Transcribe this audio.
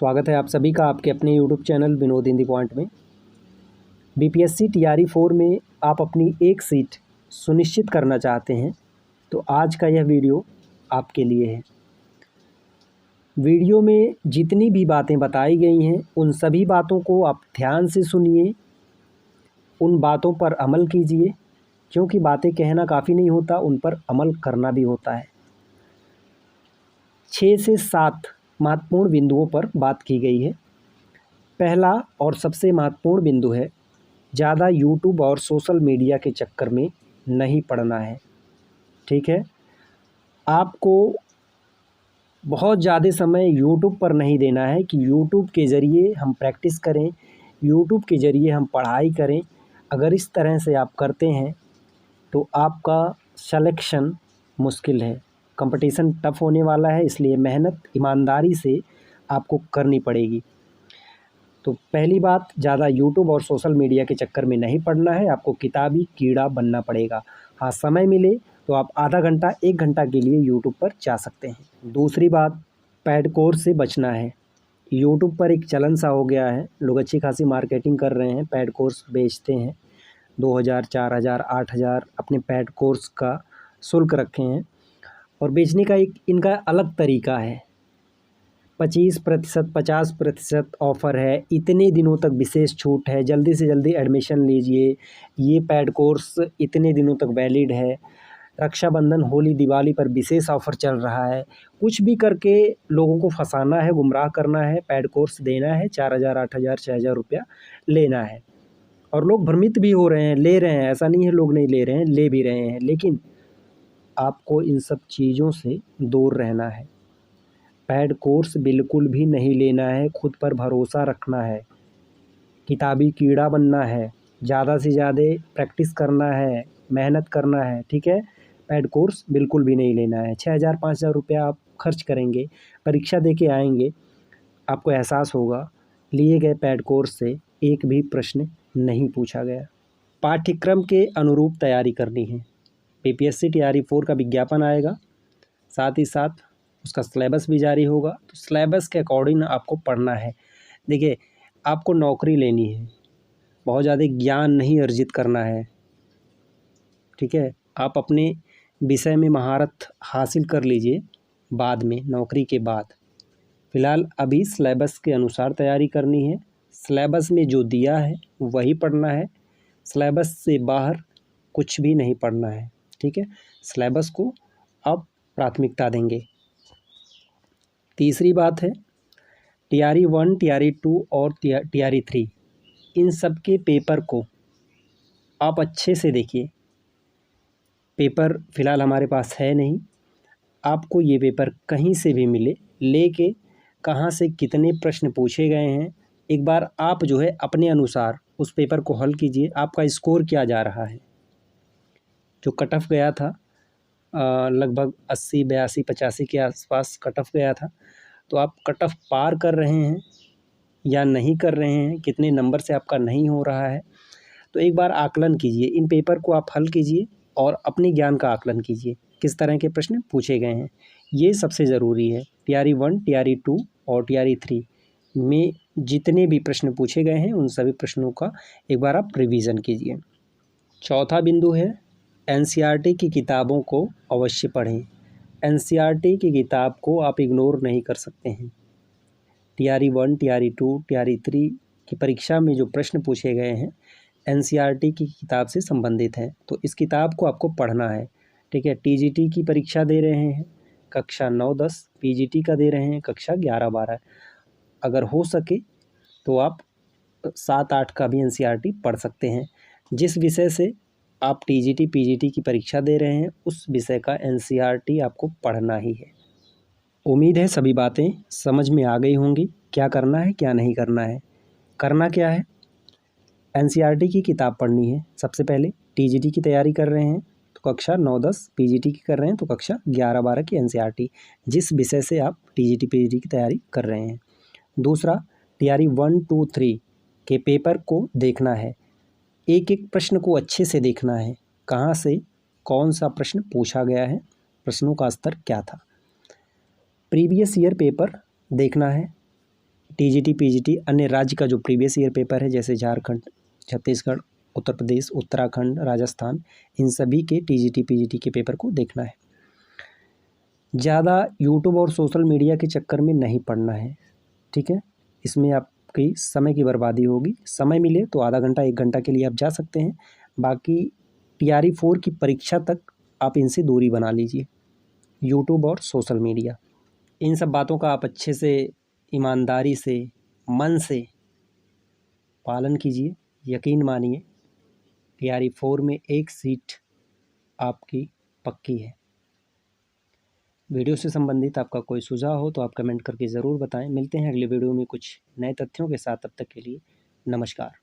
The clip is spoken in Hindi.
स्वागत है आप सभी का आपके अपने YouTube channel Vinod in the point में। बीपीएससी टीआरई 4 में आप अपनी एक सीट सुनिश्चित करना चाहते हैं तो आज का यह वीडियो आपके लिए है। वीडियो में जितनी भी बातें बताई गई हैं उन सभी बातों को आप ध्यान से सुनिए, उन बातों पर अमल कीजिए, क्योंकि बातें कहना काफ़ी नहीं होता, उन पर अमल करना भी होता है। 6 से 7 महत्वपूर्ण बिंदुओं पर बात की गई है। पहला और सबसे महत्वपूर्ण बिंदु है, ज़्यादा यूट्यूब और सोशल मीडिया के चक्कर में नहीं पड़ना है। ठीक है, आपको बहुत ज़्यादा समय यूट्यूब पर नहीं देना है कि यूट्यूब के ज़रिए हम प्रैक्टिस करें, यूट्यूब के ज़रिए हम पढ़ाई करें। अगर इस तरह से आप करते हैं तो आपका सिलेक्शन मुश्किल है, कंपटीशन टफ होने वाला है, इसलिए मेहनत ईमानदारी से आपको करनी पड़ेगी। तो पहली बात, ज़्यादा यूट्यूब और सोशल मीडिया के चक्कर में नहीं पड़ना है, आपको किताबी कीड़ा बनना पड़ेगा। हाँ, समय मिले तो आप आधा घंटा 1 घंटा के लिए यूट्यूब पर जा सकते हैं। दूसरी बात, पेड कोर्स से बचना है। यूट्यूब पर एक चलन सा हो गया है, लोग अच्छी खासी मार्केटिंग कर रहे हैं, पेड कोर्स बेचते हैं, 2000, 4000, 8000 अपने पेड कोर्स का शुल्क रखे हैं और बेचने का एक इनका अलग तरीका है। 25%, 50% ऑफ़र है, इतने दिनों तक विशेष छूट है, जल्दी से जल्दी एडमिशन लीजिए, ये पेड कोर्स इतने दिनों तक वैलिड है, रक्षाबंधन, होली, दिवाली पर विशेष ऑफ़र चल रहा है। कुछ भी करके लोगों को फंसाना है, गुमराह करना है, पेड कोर्स देना है, 4000, 8000, 6000 रुपया लेना है। और लोग भ्रमित भी हो रहे हैं, ले रहे हैं, ऐसा नहीं है लोग नहीं ले रहे हैं, ले भी रहे हैं, लेकिन आपको इन सब चीज़ों से दूर रहना है। पेड कोर्स बिल्कुल भी नहीं लेना है, खुद पर भरोसा रखना है, किताबी कीड़ा बनना है, ज़्यादा से ज़्यादा प्रैक्टिस करना है, मेहनत करना है। ठीक है, पेड कोर्स बिल्कुल भी नहीं लेना है। 6000, 5000 रुपया आप खर्च करेंगे, परीक्षा दे के आएंगे, आपको एहसास होगा लिए गए पेड कोर्स से एक भी प्रश्न नहीं पूछा गया। पाठ्यक्रम के अनुरूप तैयारी करनी है। बीपीएससी टीआरई 4 का विज्ञापन आएगा, साथ ही साथ उसका सिलेबस भी जारी होगा, तो सिलेबस के अकॉर्डिंग आपको पढ़ना है। देखिए, आपको नौकरी लेनी है, बहुत ज़्यादा ज्ञान नहीं अर्जित करना है। ठीक है, आप अपने विषय में महारत हासिल कर लीजिए बाद में, नौकरी के बाद। फ़िलहाल अभी सिलेबस के अनुसार तैयारी करनी है, सिलेबस में जो दिया है वही पढ़ना है, सिलेबस से बाहर कुछ भी नहीं पढ़ना है। ठीक है, सिलेबस को आप प्राथमिकता देंगे। तीसरी बात है, टीआरई 1, टीआरई 2 और टीआरई 3 इन सब के पेपर को आप अच्छे से देखिए। पेपर फ़िलहाल हमारे पास है नहीं, आपको ये पेपर कहीं से भी मिले, लेके कहाँ से कितने प्रश्न पूछे गए हैं, एक बार आप जो है अपने अनुसार उस पेपर को हल कीजिए। आपका स्कोर क्या जा रहा है, जो कट ऑफ गया था लगभग 80, 82, 85 के आसपास कट ऑफ गया था, तो आप कट ऑफ पार कर रहे हैं या नहीं कर रहे हैं, कितने नंबर से आपका नहीं हो रहा है, तो एक बार आकलन कीजिए। इन पेपर को आप हल कीजिए और अपने ज्ञान का आकलन कीजिए, किस तरह के प्रश्न पूछे गए हैं, ये सबसे ज़रूरी है। टीआरई 1, टीआरई 2 और टीआरई 3 में जितने भी प्रश्न पूछे गए हैं उन सभी प्रश्नों का एक बार आप रिवीजन कीजिए। चौथा बिंदु है, एनसीईआरटी की किताबों को अवश्य पढ़ें। एनसीईआरटी की किताब को आप इग्नोर नहीं कर सकते हैं। टीआरई 1, टीआरई 2, टीआरई 3 की परीक्षा में जो प्रश्न पूछे गए हैं एनसीईआरटी की किताब से संबंधित हैं, तो इस किताब को आपको पढ़ना है। ठीक है, टीजीटी की परीक्षा दे रहे हैं कक्षा 9-10, पीजीटी का दे रहे हैं कक्षा 11-12, अगर हो सके तो आप 7-8 का भी एनसीईआरटी पढ़ सकते हैं। जिस विषय से आप टीजीटी, पीजीटी की परीक्षा दे रहे हैं उस विषय का एनसीईआरटी आपको पढ़ना ही है। उम्मीद है सभी बातें समझ में आ गई होंगी, क्या करना है क्या नहीं करना है। करना क्या है, एनसीईआरटी की किताब पढ़नी है सबसे पहले। टीजीटी की तैयारी कर रहे हैं तो कक्षा 9-10, पीजीटी की कर रहे हैं तो कक्षा 11-12 की एनसीईआरटी, जिस विषय से आप टीजीटी, पीजीटी की तैयारी कर रहे हैं। दूसरा, टीआरई 1, 2, 3 के पेपर को देखना है, एक एक प्रश्न को अच्छे से देखना है, कहाँ से कौन सा प्रश्न पूछा गया है, प्रश्नों का स्तर क्या था। प्रीवियस ईयर पेपर देखना है, टीजीटी पीजीटी अन्य राज्य का जो प्रीवियस ईयर पेपर है, जैसे झारखंड, छत्तीसगढ़, उत्तर प्रदेश, उत्तराखंड, राजस्थान, इन सभी के टीजीटी पीजीटी के पेपर को देखना है। ज़्यादा यूट्यूब और सोशल मीडिया के चक्कर में नहीं पड़ना है, ठीक है। इसमें आपकी समय की बर्बादी होगी। समय मिले तो आधा घंटा 1 घंटा के लिए आप जा सकते हैं, बाकी टीआरई 4 की परीक्षा तक आप इनसे दूरी बना लीजिए, यूट्यूब और सोशल मीडिया। इन सब बातों का आप अच्छे से, ईमानदारी से, मन से पालन कीजिए। यकीन मानिए टीआरई 4 में 1 सीट आपकी पक्की है। वीडियो से संबंधित आपका कोई सुझाव हो तो आप कमेंट करके ज़रूर बताएं। मिलते हैं अगले वीडियो में कुछ नए तथ्यों के साथ। तब तक के लिए नमस्कार।